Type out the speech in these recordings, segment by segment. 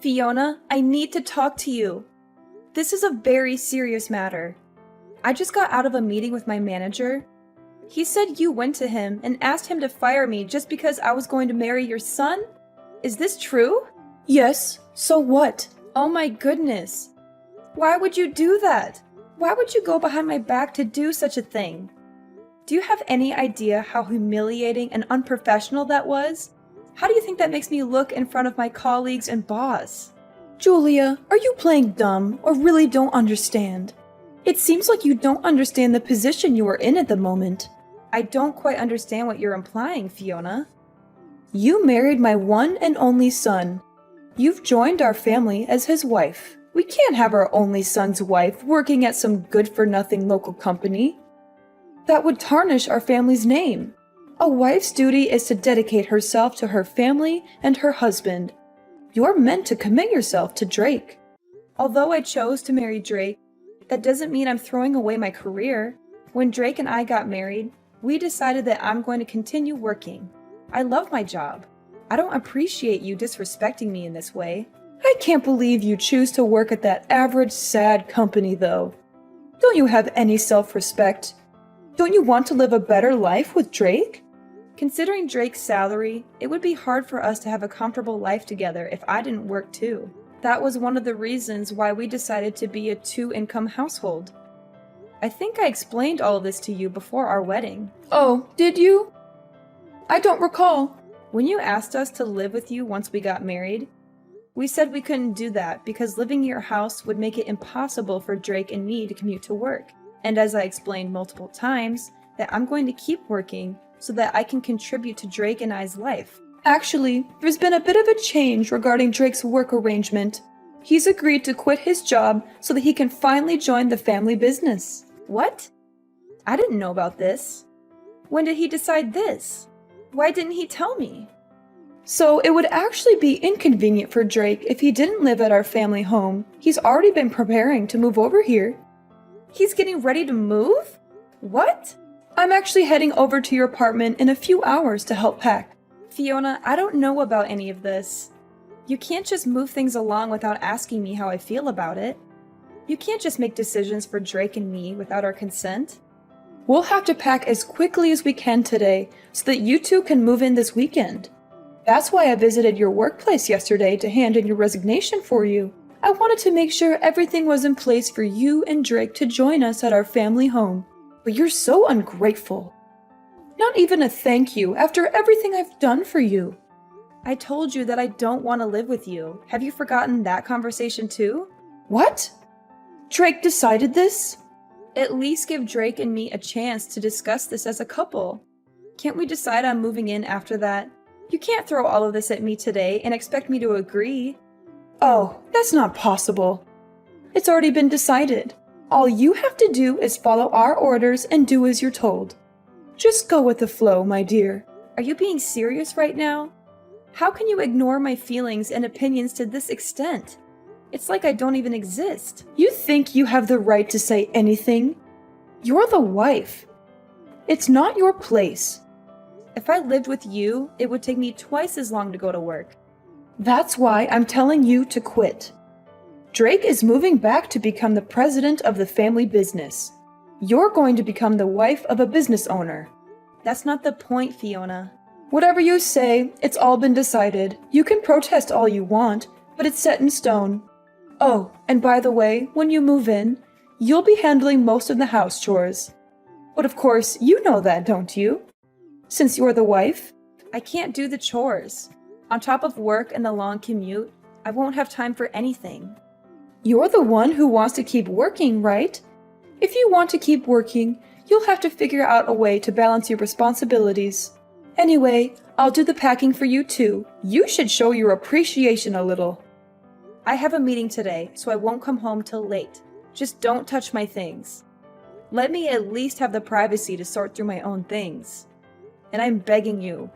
Fiona, I need to talk to you. This is a very serious matter. I just got out of a meeting with my manager. He said you went to him and asked him to fire me just because I was going to marry your son? Is this true? Yes, so what? Oh my goodness. Why would you do that? Why would you go behind my back to do such a thing? Do you have any idea how humiliating and unprofessional that was? How do you think that makes me look in front of my colleagues and boss? Julia, are you playing dumb or really don't understand? It seems like you don't understand the position you are in at the moment. I don't quite understand what you're implying, Fiona. You married my one and only son. You've joined our family as his wife. We can't have our only son's wife working at some good-for-nothing local company. That would tarnish our family's name. A wife's duty is to dedicate herself to her family and her husband. You're meant to commit yourself to Drake. Although I chose to marry Drake, that doesn't mean I'm throwing away my career. When Drake and I got married, we decided that I'm going to continue working. I love my job. I don't appreciate you disrespecting me in this way. I can't believe you choose to work at that average, sad company, though. Don't you have any self-respect? Don't you want to live a better life with Drake? Considering Drake's salary, it would be hard for us to have a comfortable life together if I didn't work too. That was one of the reasons why we decided to be a two-income household. I think I explained all of this to you before our wedding. Oh, did you? I don't recall. When you asked us to live with you once we got married, we said we couldn't do that because living in your house would make it impossible for Drake and me to commute to work. And as I explained multiple times, that I'm going to keep working so that I can contribute to Drake and I's life. Actually, there's been a bit of a change regarding Drake's work arrangement. He's agreed to quit his job so that he can finally join the family business. What? I didn't know about this. When did he decide this? Why didn't he tell me? So it would actually be inconvenient for Drake if he didn't live at our family home. He's already been preparing to move over here. He's getting ready to move? What? I'm actually heading over to your apartment in a few hours to help pack. Fiona, I don't know about any of this. You can't just move things along without asking me how I feel about it. You can't just make decisions for Drake and me without our consent. We'll have to pack as quickly as we can today so that you two can move in this weekend. That's why I visited your workplace yesterday to hand in your resignation for you. I wanted to make sure everything was in place for you and Drake to join us at our family home. But you're so ungrateful. Not even a thank you after everything I've done for you. I told you that I don't want to live with you. Have you forgotten that conversation too? What? Drake decided this? At least give Drake and me a chance to discuss this as a couple. Can't we decide on moving in after that? You can't throw all of this at me today and expect me to agree. Oh, that's not possible. It's already been decided. All you have to do is follow our orders and do as you're told. Just go with the flow, my dear. Are you being serious right now? How can you ignore my feelings and opinions to this extent? It's like I don't even exist. You think you have the right to say anything? You're the wife. It's not your place. If I lived with you, it would take me twice as long to go to work. That's why I'm telling you to quit. Drake is moving back to become the president of the family business. You're going to become the wife of a business owner. That's not the point, Fiona. Whatever you say, it's all been decided. You can protest all you want, but it's set in stone. Oh, and by the way, when you move in, you'll be handling most of the house chores. But of course, you know that, don't you? Since you're the wife, I can't do the chores. On top of work and the long commute, I won't have time for anything. You're the one who wants to keep working, right? If you want to keep working, you'll have to figure out a way to balance your responsibilities. Anyway, I'll do the packing for you too. You should show your appreciation a little. I have a meeting today, so I won't come home till late. Just don't touch my things. Let me at least have the privacy to sort through my own things. And I'm begging you,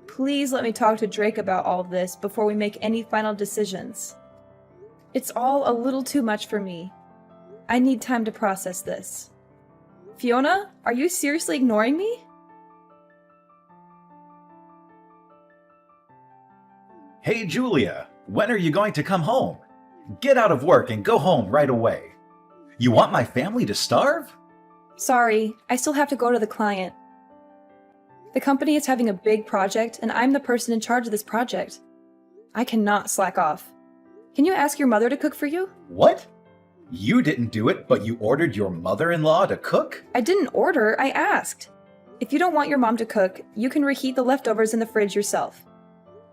please let me talk to Drake about all this before we make any final decisions. It's all a little too much for me. I need time to process this. Fiona, are you seriously ignoring me? Hey, Julia, When are you going to come home? Get out of work and go home right away. You want my family to starve? Sorry, I still have to go to the client. The company is having a big project, and I'm the person in charge of this project. I cannot slack off. Can you ask your mother to cook for you? What? You didn't do it, but you ordered your mother-in-law to cook? I didn't order, I asked. If you don't want your mom to cook, you can reheat the leftovers in the fridge yourself.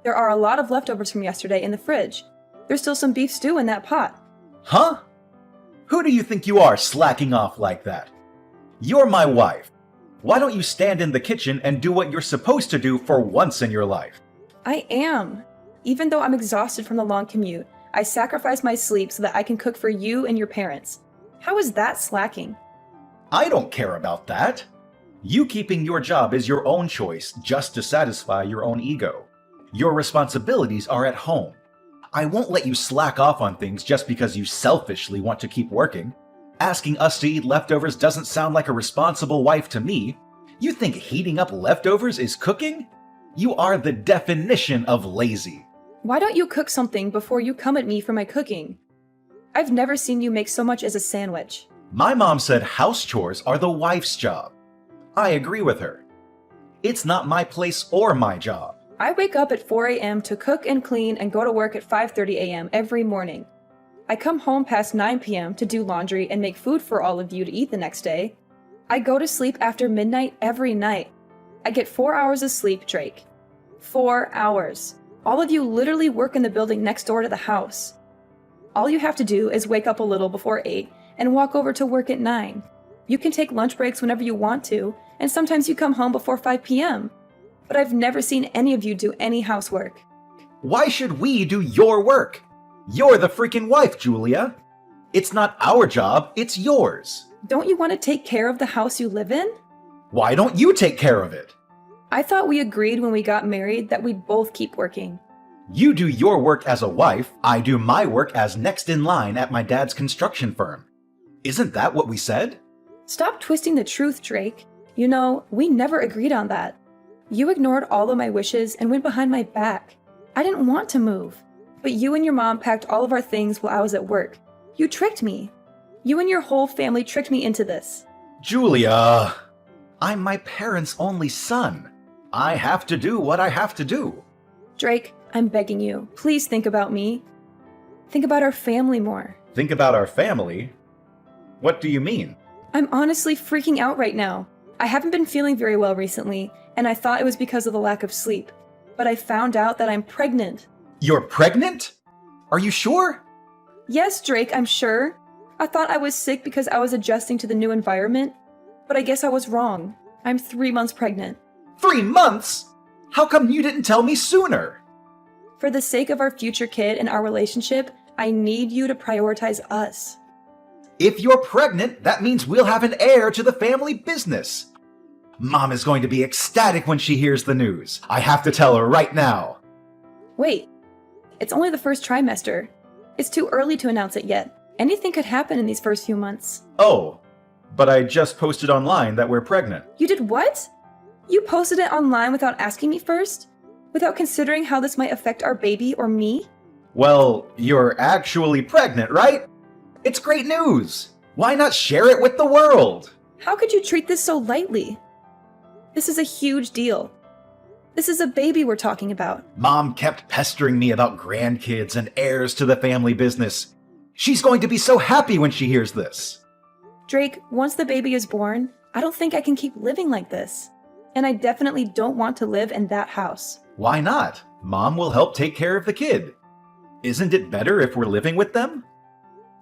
There are a lot of leftovers from yesterday in the fridge. There's still some beef stew in that pot. Huh? Who do you think you are, slacking off like that? You're my wife. Why don't you stand in the kitchen and do what you're supposed to do for once in your life? I am. Even though I'm exhausted from the long commute, I sacrifice my sleep so that I can cook for you and your parents. How is that slacking? I don't care about that. You keeping your job is your own choice just to satisfy your own ego. Your responsibilities are at home. I won't let you slack off on things just because you selfishly want to keep working. Asking us to eat leftovers doesn't sound like a responsible wife to me. You think heating up leftovers is cooking? You are the definition of lazy. Why don't you cook something before you come at me for my cooking? I've never seen you make so much as a sandwich. My mom said house chores are the wife's job. I agree with her. It's not my place or my job. I wake up at 4 a.m. to cook and clean and go to work at 5:30 a.m. every morning. I come home past 9 p.m. to do laundry and make food for all of you to eat the next day. I go to sleep after midnight every night. I get 4 hours of sleep, Drake. 4 hours. All of you literally work in the building next door to the house. All you have to do is wake up a little before 8 and walk over to work at 9. You can take lunch breaks whenever you want to, and sometimes you come home before 5 p.m. But I've never seen any of you do any housework. Why should we do your work? You're the freaking wife, Julia. It's not our job, it's yours. Don't you want to take care of the house you live in? Why don't you take care of it? I thought we agreed when we got married that we'd both keep working. You do your work as a wife, I do my work as next in line at my dad's construction firm. Isn't that what we said? Stop twisting the truth, Drake. You know, we never agreed on that. You ignored all of my wishes and went behind my back. I didn't want to move. But you and your mom packed all of our things while I was at work. You tricked me. You and your whole family tricked me into this. Julia, I'm my parents' only son. I have to do what I have to do. Drake, I'm begging you, please think about me. Think about our family more. Think about our family? What do you mean? I'm honestly freaking out right now. I haven't been feeling very well recently, and I thought it was because of the lack of sleep. But I found out that I'm pregnant. You're pregnant? Are you sure? Yes, Drake, I'm sure. I thought I was sick because I was adjusting to the new environment, but I guess I was wrong. I'm 3 months pregnant. 3 months? How come you didn't tell me sooner? For the sake of our future kid and our relationship, I need you to prioritize us. If you're pregnant, that means we'll have an heir to the family business. Mom is going to be ecstatic when she hears the news. I have to tell her right now. Wait, it's only the first trimester. It's too early to announce it yet. Anything could happen in these first few months. Oh, but I just posted online that we're pregnant. You did what? You posted it online without asking me first? Without considering how this might affect our baby or me? Well, you're actually pregnant, right? It's great news. Why not share it with the world? How could you treat this so lightly? This is a huge deal. This is a baby we're talking about. Mom kept pestering me about grandkids and heirs to the family business. She's going to be so happy when she hears this. Drake, once the baby is born, I don't think I can keep living like this. And I definitely don't want to live in that house. Why not? Mom will help take care of the kid. Isn't it better if we're living with them?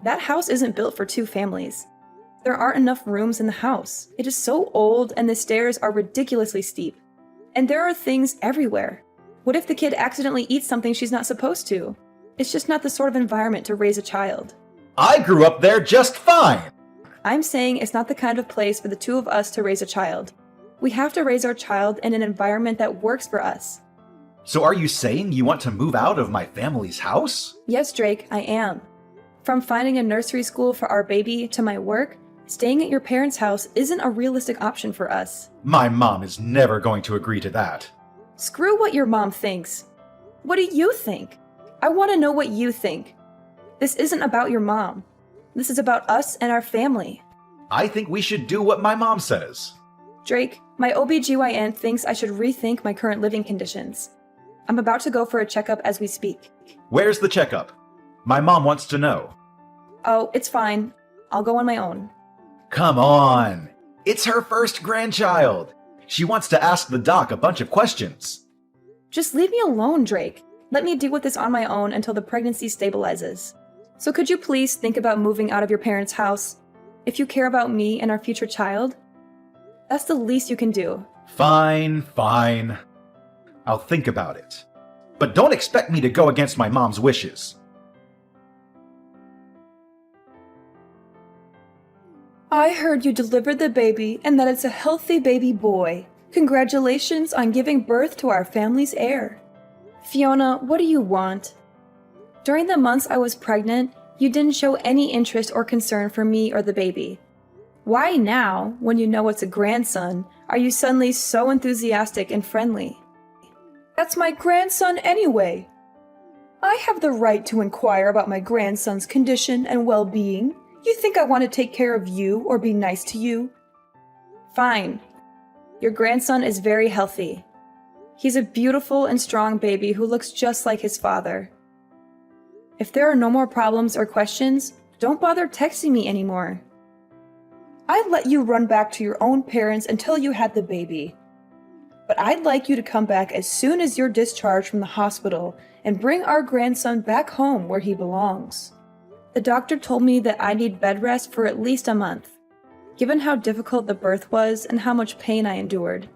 That house isn't built for 2 families. There aren't enough rooms in the house. It is so old and the stairs are ridiculously steep. And there are things everywhere. What if the kid accidentally eats something she's not supposed to? It's just not the sort of environment to raise a child. I grew up there just fine. I'm saying it's not the kind of place for the 2 of us to raise a child. We have to raise our child in an environment that works for us. So are you saying you want to move out of my family's house? Yes, Drake, I am. From finding a nursery school for our baby to my work, staying at your parents' house isn't a realistic option for us. My mom is never going to agree to that. Screw what your mom thinks. What do you think? I want to know what you think. This isn't about your mom. This is about us and our family. I think we should do what my mom says. Drake, my OBGYN thinks I should rethink my current living conditions. I'm about to go for a checkup as we speak. Where's the checkup? My mom wants to know. Oh, it's fine. I'll go on my own. Come on! It's her first grandchild! She wants to ask the doc a bunch of questions. Just leave me alone, Drake. Let me deal with this on my own until the pregnancy stabilizes. So could you please think about moving out of your parents' house? If you care about me and our future child, that's the least you can do. Fine. I'll think about it. But don't expect me to go against my mom's wishes. I heard you delivered the baby and that it's a healthy baby boy. Congratulations on giving birth to our family's heir. Fiona, what do you want? During the months I was pregnant, you didn't show any interest or concern for me or the baby. Why now, when you know it's a grandson, are you suddenly so enthusiastic and friendly? That's my grandson anyway. I have the right to inquire about my grandson's condition and well-being. You think I want to take care of you or be nice to you? Fine. Your grandson is very healthy. He's a beautiful and strong baby who looks just like his father. If there are no more problems or questions, don't bother texting me anymore. I'd let you run back to your own parents until you had the baby. But I'd like you to come back as soon as you're discharged from the hospital and bring our grandson back home where he belongs. The doctor told me that I need bed rest for at least a month, given how difficult the birth was and how much pain I endured.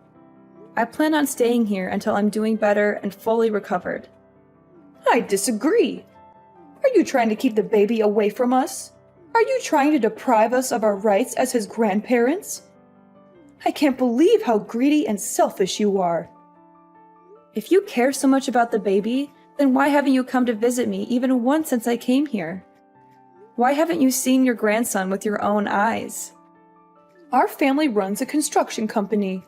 I plan on staying here until I'm doing better and fully recovered. I disagree. Are you trying to keep the baby away from us? Are you trying to deprive us of our rights as his grandparents? I can't believe how greedy and selfish you are. If you care so much about the baby, then why haven't you come to visit me even once since I came here? Why haven't you seen your grandson with your own eyes? Our family runs a construction company.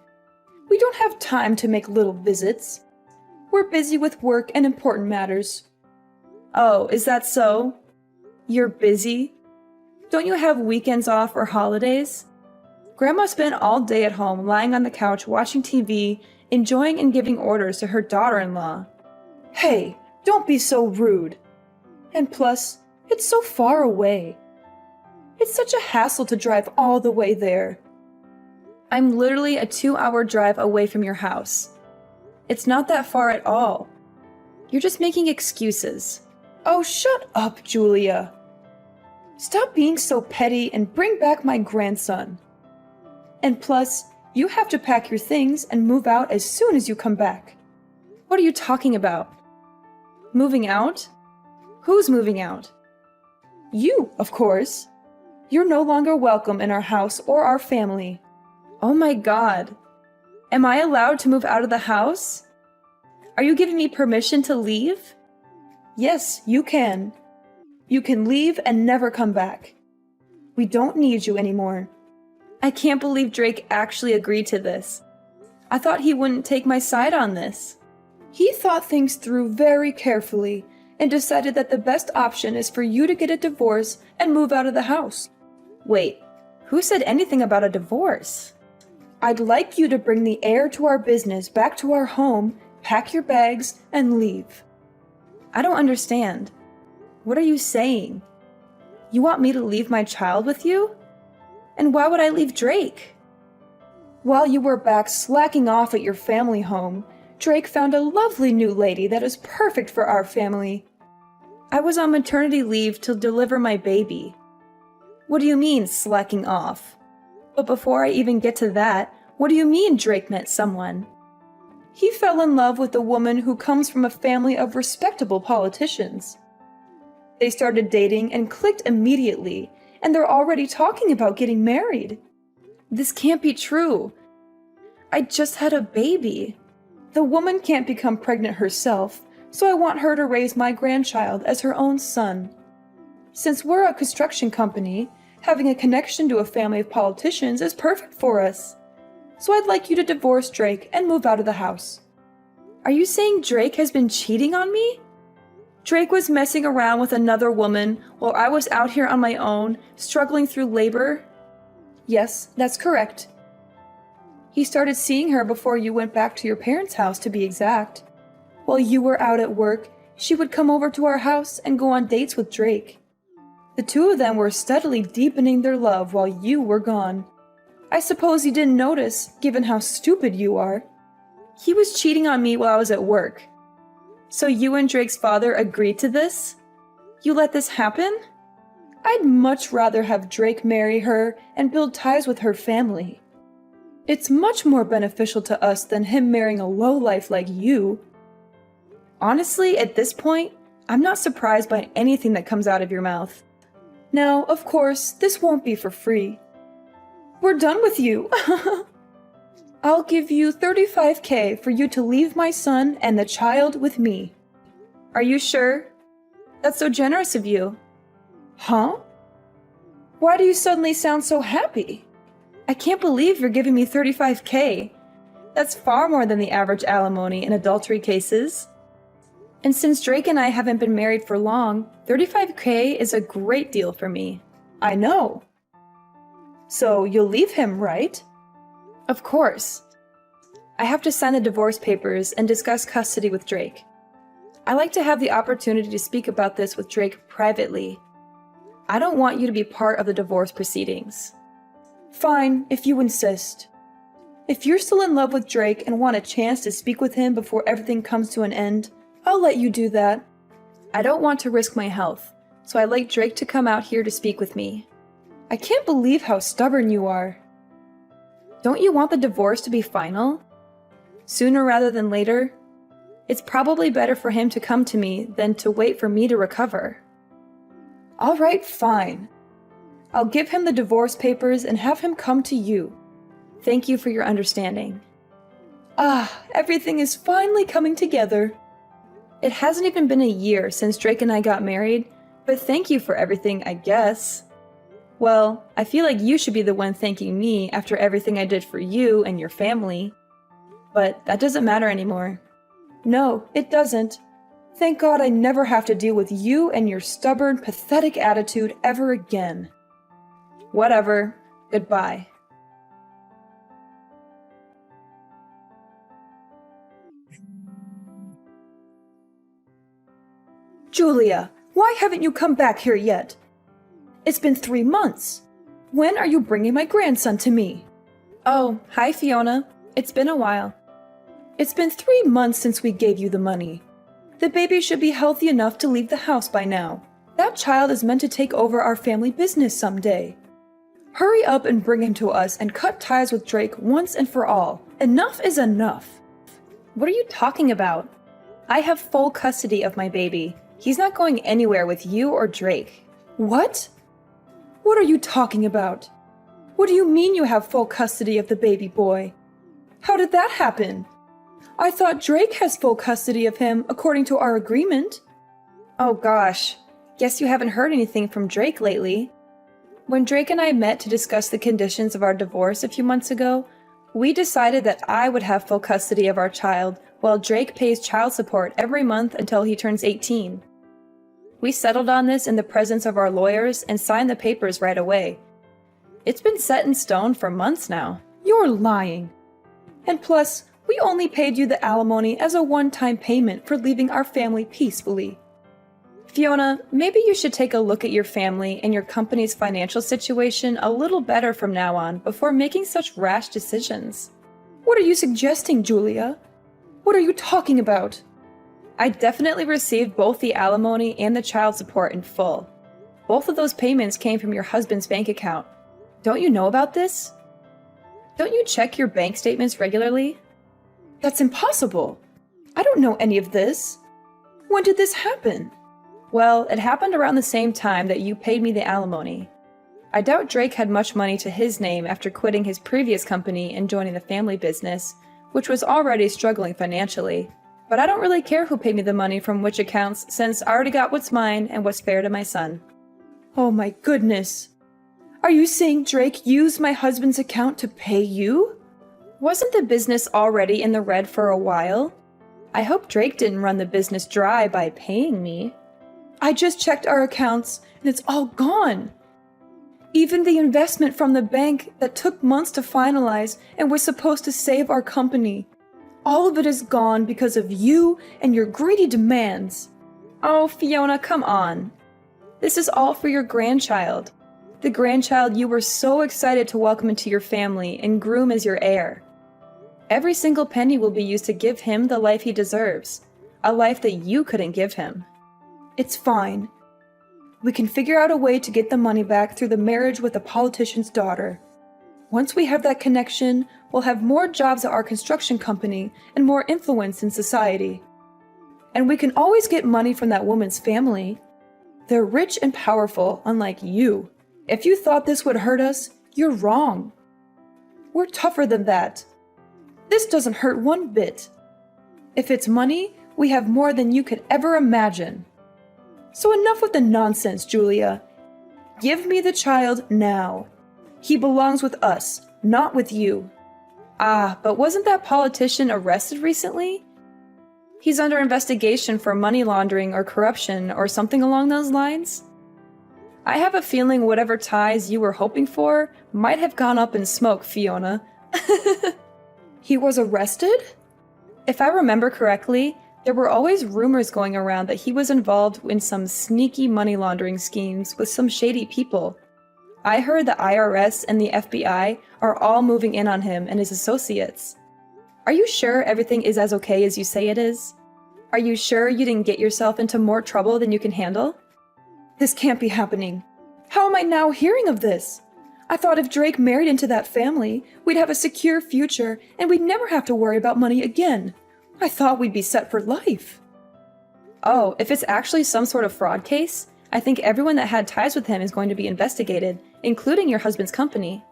We don't have time to make little visits. We're busy with work and important matters. Oh, is that so? You're busy? Don't you have weekends off or holidays? Grandma spent all day at home lying on the couch watching TV, enjoying and giving orders to her daughter-in-law. Hey, don't be so rude. And plus, it's so far away. It's such a hassle to drive all the way there. I'm literally a 2-hour drive away from your house. It's not that far at all. You're just making excuses. Oh, shut up, Julia. Stop being so petty and bring back my grandson. And plus, you have to pack your things and move out as soon as you come back. What are you talking about? Moving out? Who's moving out? You, of course. You're no longer welcome in our house or our family. Oh my God. Am I allowed to move out of the house? Are you giving me permission to leave? Yes, you can. You can leave and never come back. We don't need you anymore. I can't believe Drake actually agreed to this. I thought he wouldn't take my side on this. He thought things through very carefully and decided that the best option is for you to get a divorce and move out of the house. Wait, who said anything about a divorce? I'd like you to bring the heir to our business back to our home, pack your bags, and leave. I don't understand. What are you saying? You want me to leave my child with you? And why would I leave Drake? While you were back slacking off at your family home, Drake found a lovely new lady that is perfect for our family. I was on maternity leave to deliver my baby. What do you mean, slacking off? But before I even get to that, what do you mean Drake met someone? He fell in love with a woman who comes from a family of respectable politicians. They started dating and clicked immediately, and they're already talking about getting married. This can't be true. I just had a baby. The woman can't become pregnant herself, so I want her to raise my grandchild as her own son. Since we're a construction company, having a connection to a family of politicians is perfect for us. So I'd like you to divorce Drake and move out of the house. Are you saying Drake has been cheating on me? Drake was messing around with another woman while I was out here on my own, struggling through labor? Yes, that's correct. He started seeing her before you went back to your parents' house, to be exact. While you were out at work, she would come over to our house and go on dates with Drake. The two of them were steadily deepening their love while you were gone. I suppose you didn't notice, given how stupid you are. He was cheating on me while I was at work. So you and Drake's father agreed to this? You let this happen? I'd much rather have Drake marry her and build ties with her family. It's much more beneficial to us than him marrying a lowlife like you. Honestly, at this point, I'm not surprised by anything that comes out of your mouth. Now, of course, this won't be for free. We're done with you. I'll give you $35,000 for you to leave my son and the child with me. Are you sure? That's so generous of you. Huh? Why do you suddenly sound so happy? I can't believe you're giving me $35,000. That's far more than the average alimony in adultery cases. And since Drake and I haven't been married for long, $35,000 is a great deal for me. I know. So you'll leave him, right? Of course. I have to sign the divorce papers and discuss custody with Drake. I like to have the opportunity to speak about this with Drake privately. I don't want you to be part of the divorce proceedings. Fine, if you insist. If you're still in love with Drake and want a chance to speak with him before everything comes to an end, I'll let you do that. I don't want to risk my health, so I'd like Drake to come out here to speak with me. I can't believe how stubborn you are. Don't you want the divorce to be final? Sooner rather than later? It's probably better for him to come to me than to wait for me to recover. All right, fine. I'll give him the divorce papers and have him come to you. Thank you for your understanding. Everything is finally coming together. It hasn't even been a year since Drake and I got married, but thank you for everything, I guess. Well, I feel like you should be the one thanking me after everything I did for you and your family. But that doesn't matter anymore. No, it doesn't. Thank God I never have to deal with you and your stubborn, pathetic attitude ever again. Whatever. Goodbye. Julia, why haven't you come back here yet? It's been 3 months. When are you bringing my grandson to me? Oh, hi Fiona. It's been a while. It's been 3 months since we gave you the money. The baby should be healthy enough to leave the house by now. That child is meant to take over our family business someday. Hurry up and bring him to us and cut ties with Drake once and for all. Enough is enough. What are you talking about? I have full custody of my baby. He's not going anywhere with you or Drake. What? What are you talking about? What do you mean you have full custody of the baby boy? How did that happen? I thought Drake has full custody of him according to our agreement. Oh gosh, guess you haven't heard anything from Drake lately. When Drake and I met to discuss the conditions of our divorce a few months ago, we decided that I would have full custody of our child while Drake pays child support every month until he turns 18. We settled on this in the presence of our lawyers and signed the papers right away. It's been set in stone for months now. You're lying. And plus, we only paid you the alimony as a one-time payment for leaving our family peacefully. Fiona, maybe you should take a look at your family and your company's financial situation a little better from now on before making such rash decisions. What are you suggesting, Julia? What are you talking about? I definitely received both the alimony and the child support in full. Both of those payments came from your husband's bank account. Don't you know about this? Don't you check your bank statements regularly? That's impossible. I don't know any of this. When did this happen? Well, it happened around the same time that you paid me the alimony. I doubt Drake had much money to his name after quitting his previous company and joining the family business, which was already struggling financially. But I don't really care who paid me the money from which accounts, since I already got what's mine and what's fair to my son. Oh my goodness. Are you saying Drake used my husband's account to pay you? Wasn't the business already in the red for a while? I hope Drake didn't run the business dry by paying me. I just checked our accounts and it's all gone. Even the investment from the bank that took months to finalize and was supposed to save our company. All of it is gone because of you and your greedy demands. Oh, Fiona, come on. This is all for your grandchild. The grandchild you were so excited to welcome into your family and groom as your heir. Every single penny will be used to give him the life he deserves. A life that you couldn't give him. It's fine. We can figure out a way to get the money back through the marriage with a politician's daughter. Once we have that connection, we'll have more jobs at our construction company and more influence in society. And we can always get money from that woman's family. They're rich and powerful, unlike you. If you thought this would hurt us, you're wrong. We're tougher than that. This doesn't hurt one bit. If it's money, we have more than you could ever imagine. So enough with the nonsense, Julia. Give me the child now. He belongs with us, not with you. Ah, but wasn't that politician arrested recently? He's under investigation for money laundering or corruption or something along those lines. I have a feeling whatever ties you were hoping for might have gone up in smoke, Fiona. He was arrested? If I remember correctly, there were always rumors going around that he was involved in some sneaky money laundering schemes with some shady people. I heard the IRS and the FBI are all moving in on him and his associates. Are you sure everything is as okay as you say it is? Are you sure you didn't get yourself into more trouble than you can handle? This can't be happening. How am I now hearing of this? I thought if Drake married into that family, we'd have a secure future and we'd never have to worry about money again. I thought we'd be set for life. Oh, if it's actually some sort of fraud case, I think everyone that had ties with him is going to be investigated, including your husband's company.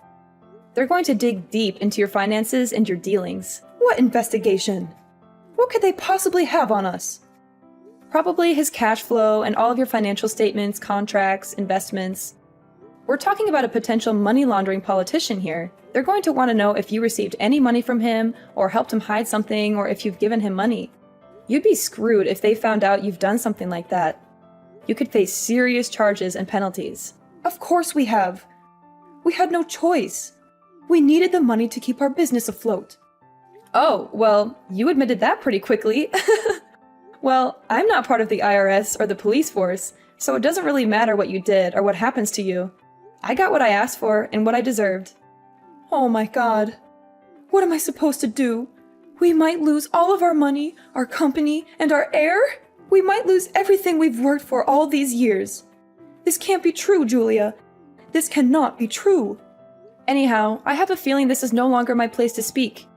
They're going to dig deep into your finances and your dealings. What investigation? What could they possibly have on us? Probably his cash flow and all of your financial statements, contracts, investments. We're talking about a potential money laundering politician here. They're going to want to know if you received any money from him, or helped him hide something, or if you've given him money. You'd be screwed if they found out you've done something like that. You could face serious charges and penalties. Of course we have. We had no choice. We needed the money to keep our business afloat. Oh, well, you admitted that pretty quickly. Well, I'm not part of the IRS or the police force, so it doesn't really matter what you did or what happens to you. I got what I asked for and what I deserved. Oh my God. What am I supposed to do? We might lose all of our money, our company, and our heir? We might lose everything we've worked for all these years. This can't be true, Julia. This cannot be true. Anyhow, I have a feeling this is no longer my place to speak.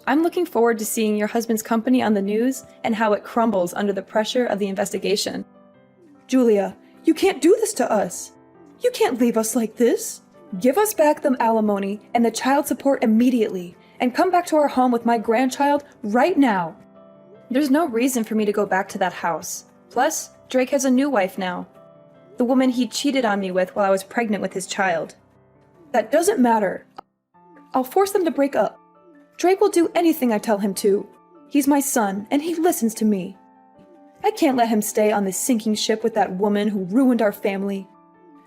I'm looking forward to seeing your husband's company on the news and how it crumbles under the pressure of the investigation. Julia, you can't do this to us. You can't leave us like this. Give us back the alimony and the child support immediately, and come back to our home with my grandchild right now. There's no reason for me to go back to that house. Plus, Drake has a new wife now. The woman he cheated on me with while I was pregnant with his child. That doesn't matter. I'll force them to break up. Drake will do anything I tell him to. He's my son, and he listens to me. I can't let him stay on this sinking ship with that woman who ruined our family.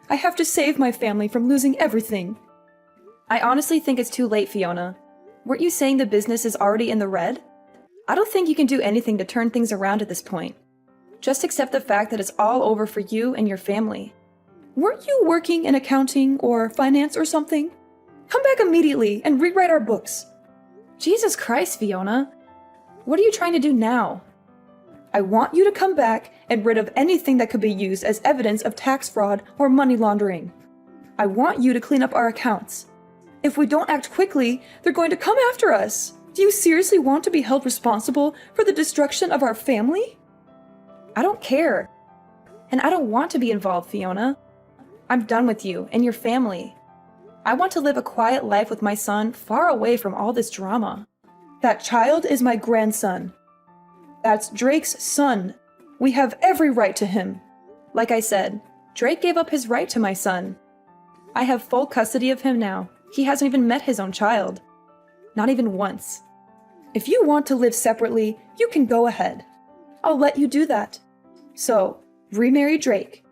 I have to save my family from losing everything. I honestly think it's too late, Fiona. Weren't you saying the business is already in the red? I don't think you can do anything to turn things around at this point. Just accept the fact that it's all over for you and your family. Weren't you working in accounting or finance or something? Come back immediately and rewrite our books. Jesus Christ, Fiona. What are you trying to do now? I want you to come back and rid of anything that could be used as evidence of tax fraud or money laundering. I want you to clean up our accounts. If we don't act quickly, they're going to come after us. Do you seriously want to be held responsible for the destruction of our family? I don't care. And I don't want to be involved, Fiona. I'm done with you and your family. I want to live a quiet life with my son far away from all this drama. That child is my grandson. That's Drake's son. We have every right to him. Like I said, Drake gave up his right to my son. I have full custody of him now. He hasn't even met his own child. Not even once. If you want to live separately, You can go ahead. I'll let you do that. So, remarry Drake.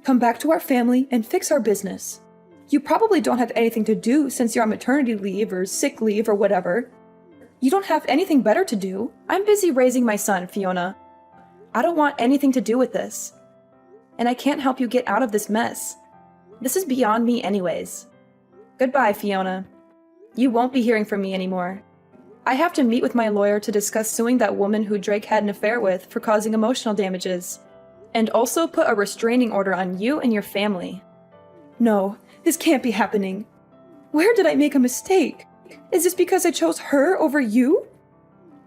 Come back to our family and fix our business. You probably don't have anything to do since you're on maternity leave or sick leave or whatever. You don't have anything better to do. I'm busy raising my son, Fiona. I don't want anything to do with this. And I can't help you get out of this mess. This is beyond me anyways. Goodbye, Fiona. You won't be hearing from me anymore. I have to meet with my lawyer to discuss suing that woman who Drake had an affair with for causing emotional damages, and also put a restraining order on you and your family. No, this can't be happening. Where did I make a mistake? Is this because I chose her over you?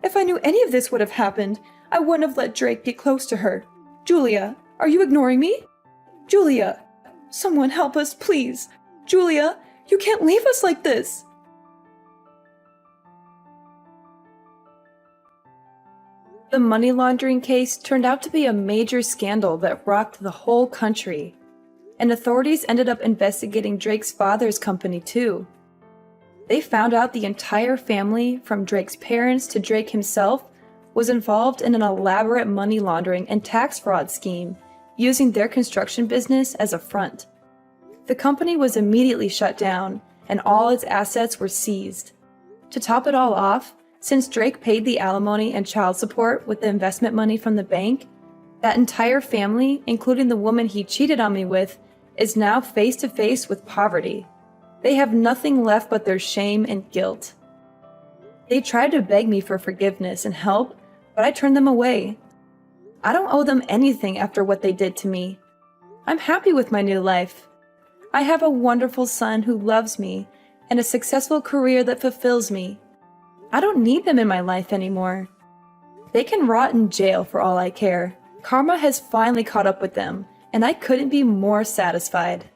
If I knew any of this would have happened, I wouldn't have let Drake get close to her. Julia, are you ignoring me? Julia, someone help us, please. Julia, you can't leave us like this. The money laundering case turned out to be a major scandal that rocked the whole country, and authorities ended up investigating Drake's father's company too. They found out the entire family, from Drake's parents to Drake himself, was involved in an elaborate money laundering and tax fraud scheme, using their construction business as a front. The company was immediately shut down, and all its assets were seized. To top it all off, since Drake paid the alimony and child support with the investment money from the bank, that entire family, including the woman he cheated on me with, is now face to face with poverty. They have nothing left but their shame and guilt. They tried to beg me for forgiveness and help, but I turned them away. I don't owe them anything after what they did to me. I'm happy with my new life. I have a wonderful son who loves me and a successful career that fulfills me. I don't need them in my life anymore. They can rot in jail for all I care. Karma has finally caught up with them, and I couldn't be more satisfied.